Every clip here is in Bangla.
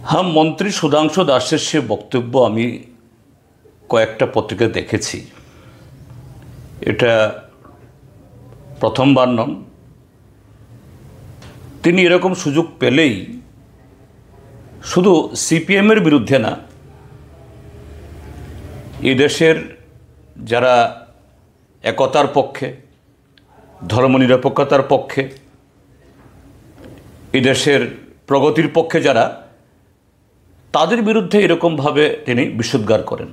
হ্যাঁ, মন্ত্রী সুধাংশু দাসের সে বক্তব্য আমি কয়েকটা পত্রিকায় দেখেছি। এটা প্রথমবার নন। তিনি এরকম সুযোগ পেলেই শুধু সিপিএমের বিরুদ্ধে না, এই দেশের যারা একতার পক্ষে, ধর্মনিরপেক্ষতার পক্ষে, এই দেশের প্রগতির পক্ষে যারা, তাদের বিরুদ্ধে এরকমভাবে তিনি বিষোদ্গার করেন।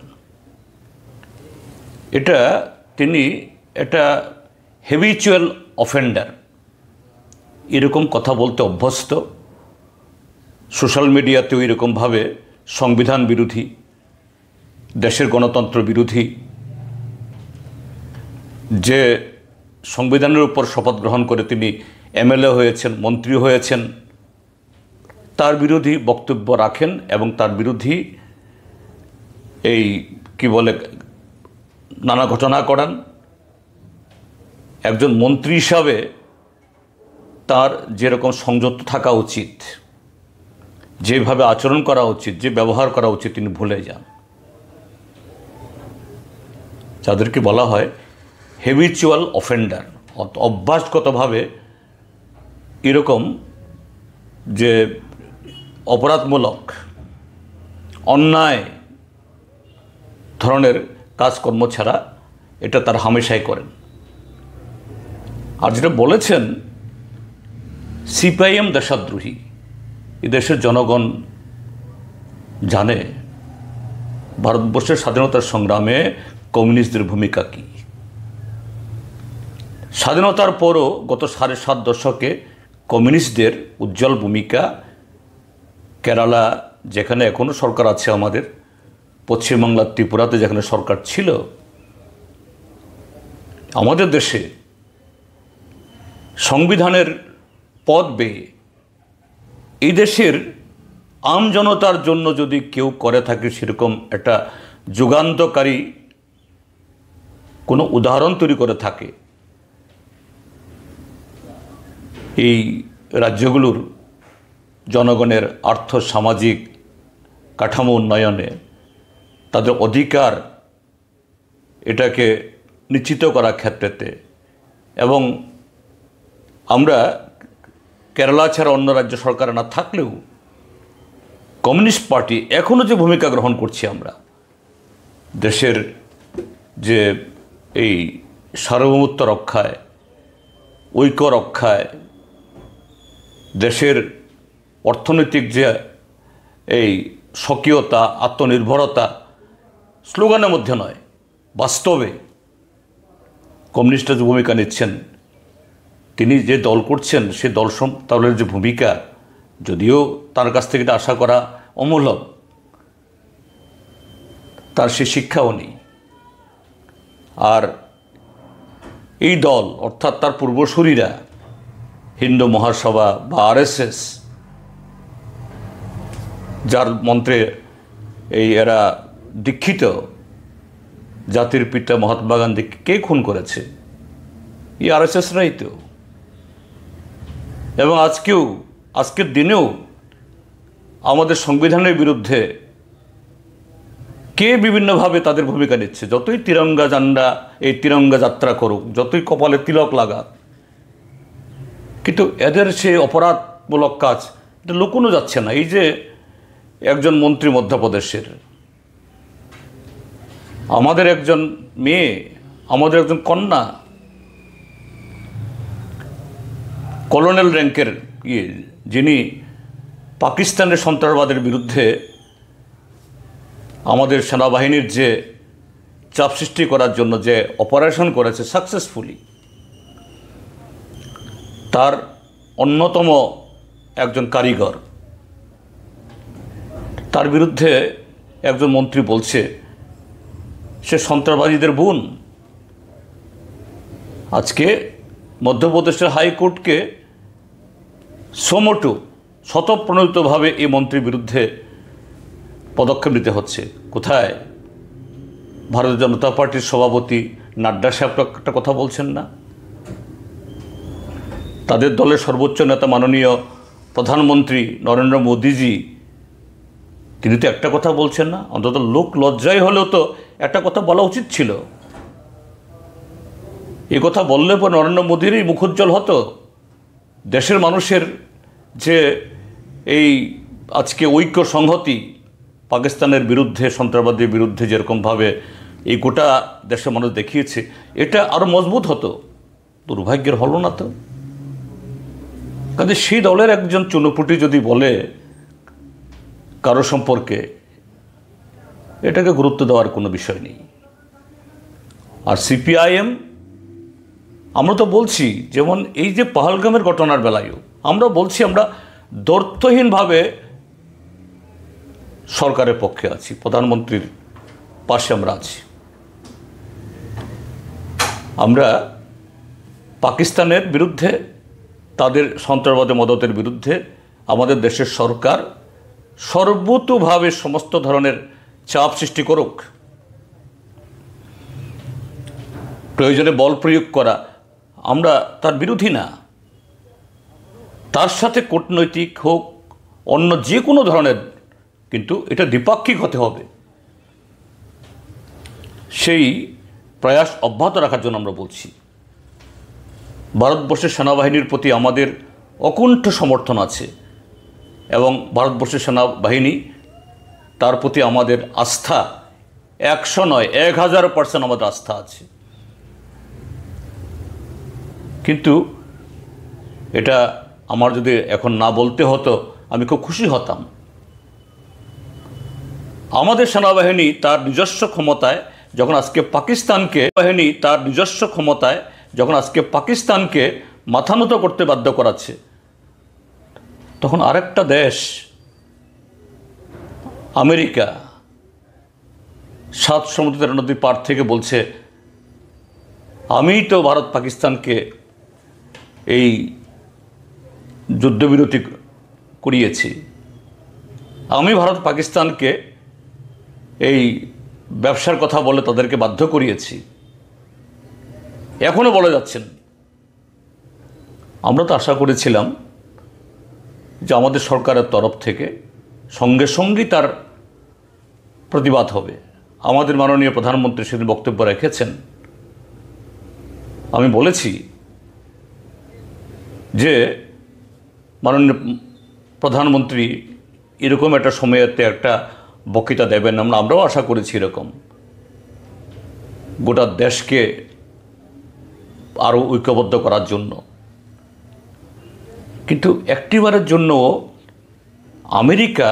তিনি একটা হ্যাবিচুয়াল অফেন্ডার, এরকম কথা বলতে অভ্যস্ত। সোশ্যাল মিডিয়াতেও এরকমভাবে সংবিধান বিরোধী, দেশের গণতন্ত্র বিরোধী, যে সংবিধানের উপর শপথ গ্রহণ করে তিনি এমএলএ হয়েছেন, মন্ত্রী হয়েছেন, তার বিরোধী বক্তব্য রাখেন এবং তার বিরোধী নানা ঘটনা করান। একজন মন্ত্রী হিসাবে তার যেরকম সংযত থাকা উচিত, যেভাবে আচরণ করা উচিত, যে ব্যবহার করা উচিত, তিনি ভুলে যান। যাদেরকে বলা হয় হ্যাবিচুয়াল অফেন্ডার, অভ্যাসগতভাবে এরকম যে অপরাধমূলক অন্যায় ধরনের কাজকর্ম ছাড়া এটা তার হামেশাই করেন। আর যেটা বলেছেন সিপিআইএম দেশদ্রোহী, এই দেশের জনগণ জানে ভারতবর্ষের স্বাধীনতার সংগ্রামে কমিউনিস্টদের ভূমিকা কী। স্বাধীনতার পরও গত 7.5 দশকে কমিউনিস্টদের উজ্জ্বল ভূমিকা। কেরালা, যেখানে এখনও সরকার আছে, আমাদের পশ্চিমবাংলার ত্রিপুরাতে যেখানে সরকার ছিল, আমাদের দেশে সংবিধানের পথ বেয়ে এই দেশের আম জনতার জন্য যদি কেউ করে থাকে সেরকম একটা যুগান্তকারী কোনো উদাহরণ তৈরি করে থাকে, এই রাজ্যগুলোর জনগণের আর্থ সামাজিক কাঠামো উন্নয়নে তাদের অধিকার এটাকে নিশ্চিত করার ক্ষেত্রেতে, এবং আমরা কেরালা ছাড়া অন্য রাজ্য সরকার না থাকলেও কমিউনিস্ট পার্টি এখনও যে ভূমিকা গ্রহণ করছি, আমরা দেশের যে এই সার্বভৌমত্ব রক্ষায়, ঐক্য রক্ষায়, দেশের অর্থনৈতিক যে এই স্বকীয়তা, আত্মনির্ভরতা স্লোগানের মধ্যে নয়, বাস্তবে কমিউনিস্টরা যে ভূমিকা নিচ্ছেন, তিনি যে দল করছেন সে দলের যে ভূমিকা, যদিও তার কাছ থেকে এটা আশা করা অমূলক, তার সে শিক্ষাও নেই। আর এই দল অর্থাৎ তার পূর্বসূরীরা, হিন্দু মহাসভা বা আরএসএস, যার মন্ত্রে এরা দীক্ষিত, জাতির পিতা মহাত্মা গান্ধী কে খুন করেছে? এই আরএসএসরাই তো। এবং আজকের দিনেও আমাদের সংবিধানের বিরুদ্ধে কে বিভিন্নভাবে তাদের ভূমিকা নিচ্ছে। যতই তিরঙ্গা ঝান্ডা, এই তিরঙ্গা যাত্রা করুক, যতই কপালে তিলক লাগাক, কিন্তু এদের সে অপরাধমূলক কাজ এটা লুকোনো যাচ্ছে না। এই যে একজন মন্ত্রী মধ্যপ্রদেশের, আমাদের একজন মেয়ে, আমাদের একজন কন্যা, কলোনেল র্যাঙ্কের যিনি পাকিস্তানের সন্ত্রাসবাদের বিরুদ্ধে আমাদের সেনাবাহিনীর যে চাপ সৃষ্টি করার জন্য যে অপারেশন করেছে সাকসেসফুলি, তার অন্যতম একজন কারিগর, তার বিরুদ্ধে একজন মন্ত্রী বলছে সে সন্ত্রাসবাদীদের বোন। আজকে মধ্যপ্রদেশের হাইকোর্টকে সোমোটো স্বতঃপ্রণোদিতভাবে এই মন্ত্রীর বিরুদ্ধে পদক্ষেপ নিতে হচ্ছে। কোথায় ভারতীয় জনতা পার্টির সভাপতি নাড্ডা সাহেব একটা কথা বলছেন না? তাদের দলের সর্বোচ্চ নেতা মাননীয় প্রধানমন্ত্রী নরেন্দ্র মোদীজি তিনি তো একটা কথা বলছেন না, অন্তত লোক লজ্জায় হলেও তো একটা কথা বলা উচিত ছিল। এই কথা বললে পর নরেন্দ্র মোদীরই মুখোজ্জ্বল হতো। দেশের মানুষের যে এই আজকে ঐক্য সংহতি পাকিস্তানের বিরুদ্ধে, সন্ত্রাসবাদের বিরুদ্ধে যেরকমভাবে এই গোটা দেশের মানুষ দেখিয়েছে, এটা আরও মজবুত হতো। দুর্ভাগ্যের হলো না তো। কাজে সেই দলের একজন চুনোপুটি যদি বলে কারো সম্পর্কে, এটাকে গুরুত্ব দেওয়ার কোনো বিষয় নেই। আর সিপিআইএম, আমরা তো বলছি, যেমন এই যে পহলগামের ঘটনার বেলায়ও আমরা বলছি আমরা দ্ব্যর্থহীনভাবে সরকারের পক্ষে আছি, প্রধানমন্ত্রীর পাশে আমরা আছি। আমরা পাকিস্তানের বিরুদ্ধে, তাদের সন্ত্রাসবাদী মদতের বিরুদ্ধে আমাদের দেশের সরকার সর্বতোভাবে সমস্ত ধরনের চাপ সৃষ্টি করুক, প্রয়োজনে বল প্রয়োগ করা, আমরা তার বিরোধী না। তার সাথে কূটনৈতিক হোক, অন্য যে কোনো ধরনের, কিন্তু এটা দ্বিপাক্ষিক হতে হবে। সেই প্রয়াস অব্যাহত রাখার জন্য আমরা বলছি। ভারতবর্ষের সেনাবাহিনীর প্রতি আমাদের অকুণ্ঠ সমর্থন আছে এবং ভারতবর্ষের সেনাবাহিনী, তার প্রতি আমাদের আস্থা 100 নয় 1000% আমাদের আস্থা আছে। কিন্তু এটা আমার যদি এখন না বলতে হতো আমি খুব খুশি হতাম। আমাদের সেনাবাহিনী তার নিজস্ব ক্ষমতায় যখন আজকে পাকিস্তানকে মাথা নত করতে বাধ্য করাচ্ছে, তখন আরেকটা দেশ আমেরিকা 7 সমুদ্র 13 নদী পার থেকে বলছে, আমি তো ভারত পাকিস্তানকে এই যুদ্ধবিরতি করিয়েছি, আমি ভারত পাকিস্তানকে এই ব্যবসার কথা বলে তাদেরকে বাধ্য করিয়েছি, এখনও বলে যাচ্ছেন। আমরা তো আশা করেছিলাম যে আমাদের সরকারের তরফ থেকে সঙ্গে সঙ্গেই তার প্রতিবাদ হবে। আমাদের মাননীয় প্রধানমন্ত্রী সেদিন বক্তব্য রেখেছেন। আমি বলেছি যে মাননীয় প্রধানমন্ত্রী এরকম একটা সময়েতে একটা বক্তৃতা দেবেন, আমরাও আশা করেছি এরকম, গোটা দেশকে আরও ঐক্যবদ্ধ করার জন্য। কিন্তু একটিবারের জন্য আমেরিকা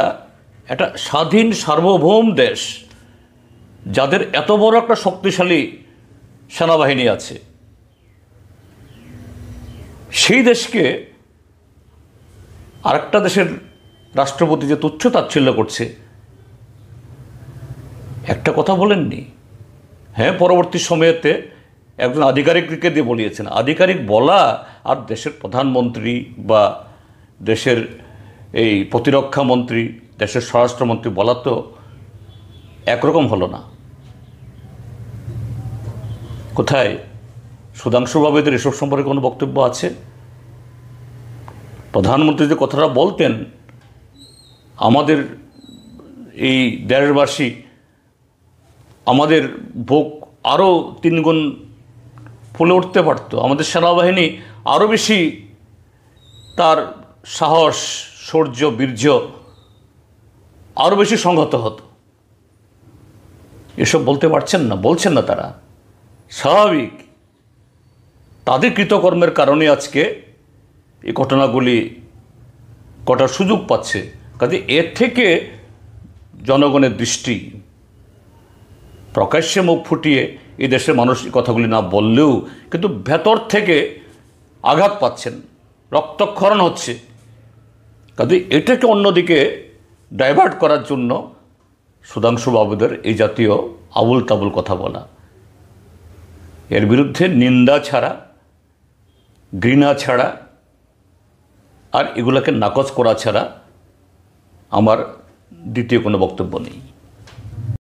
একটা স্বাধীন সার্বভৌম দেশ, যাদের এত বড় একটা শক্তিশালী সেনাবাহিনী আছে, সেই দেশকে আরেকটা দেশের রাষ্ট্রপতি যে তুচ্ছ তাচ্ছিল্য করছে, একটা কথা বলেননি। হ্যাঁ, পরবর্তী সময়েতে একজন আধিকারিককে দিয়ে বলিয়েছেন। আধিকারিক বলা আর দেশের প্রধানমন্ত্রী বা দেশের এই প্রতিরক্ষা মন্ত্রী, দেশের স্বরাষ্ট্রমন্ত্রী বলা তো একরকম হলো না। কোথায় সুধাংশু বাবুদের এসব সম্পর্কে কোনো বক্তব্য আছে? প্রধানমন্ত্রী যে কথাটা বলতেন, আমাদের এই দেশবাসী, আমাদের বুক আরও 3 গুণ ফুলে উঠতে পারত, আমাদের সেনাবাহিনী আরও বেশি তার সাহস, শৌর্য, বীর্য আরও বেশি সংহত হতো। এসব বলতে পারছেন না, বলছেন না তারা। স্বাভাবিক, তাদের কৃতকর্মের কারণে আজকে এই ঘটনাগুলি ঘটার সুযোগ পাচ্ছে। কাজে এর থেকে জনগণের দৃষ্টি, প্রকাশ্যে মুখ ফুটিয়ে এই দেশের মানুষ কথাগুলি না বললেও কিন্তু ভেতর থেকে আঘাত পাচ্ছেন, রক্তক্ষরণ হচ্ছে। কাজে এটাকে অন্যদিকে ডাইভার্ট করার জন্য সুধাংশু বাবুদের এই জাতীয় আবুল তাবুল কথা বলা, এর বিরুদ্ধে নিন্দা ছাড়া, ঘৃণা ছাড়া আর এগুলোকে নাকচ করা ছাড়া আমার দ্বিতীয় কোনো বক্তব্য নেই।